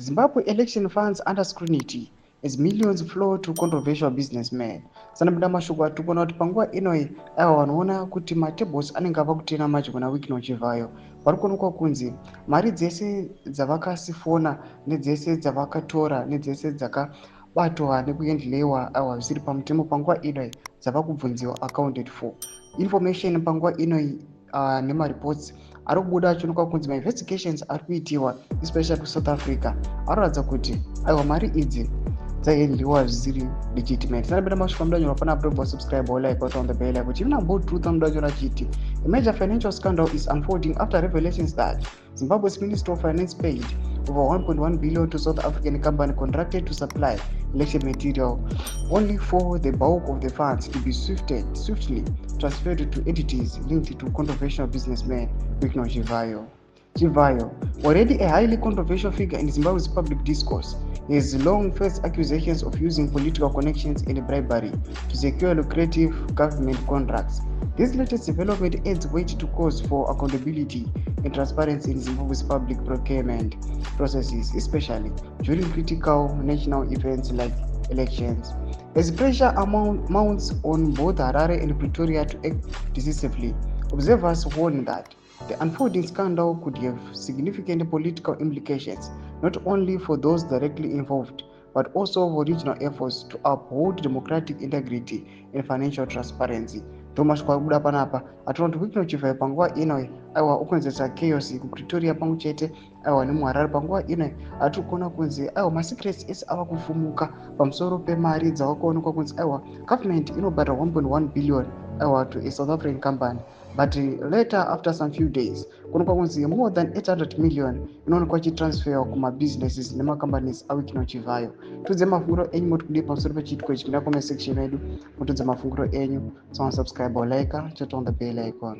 Zimbabwe election funds under scrutiny as millions flow to controversial businessmen. Sanabda mashoko atukona kuti panguva inoi ava vanoona kuti matables anenge ava kutena macho kuna wiki nochivhayo vari kuonekwa kunzi mari dzese dzavakasifona nedzese dzavakatora nedzese dzakabatwa nekuendlewa ava zvisiri pamutemo panguva inoi dzava kubvunziwa accounted for. Information panguva inoi nemareports ari kubuda achionekwa kunzi mainvestigations ari kuitiwa especially kuSouth Africa anoratidza kuti aiwa mari idzi dzaendliwa zvisiri legitimate. Sanabda mashoko mudanyora pana upload subscribe or like on the bell kuti even about truth mudanyora chiti a major financial scandal is unfolding after revelations that Zimbabwe's Minister of Finance paid over 1.1 billion to South African company contracted to supply election material, only for the bulk of the funds to be swiftly transferred to entities linked to controversial businessman Chivhayo. Chivhayo, already a highly controversial figure in Zimbabwe's public discourse, has long faced accusations of using political connections and bribery to secure lucrative government contracts. This latest development adds weight to calls for accountability and transparency in Zimbabwe's public procurement processes, especially during critical national events like elections. As pressure mounts on both Harare and Pretoria to act decisively, observers warn that the unfolding scandal could have significant political implications, not only for those directly involved, but also for regional efforts to uphold democratic integrity and financial transparency. Thomas kwabuda panapa atoona kuti Chivhayo panguva inoi aiwa ukonzesa chaos kuPretoria pamwe chete aiwa nemuHarare panguva inoi atiri kuona kunzi aiwa masecrets ese ava kuvhumuka pamusoro pemari dzavakaonekwa kunzi aiwa government inobhadha 1.1 billion aiwa to a South African company, but later after some few days kuonekwa kunzi more than 800 million inoonekwa ichitransfer kumabusinesses nemacompanies awiki noChivhayo. Tudze mafunguro enyu mutikudii pamusoro pechiitiko ichi kuna comment section yedu mutudze mafunguro enyu. So subscribe or like, chat on the bell icon.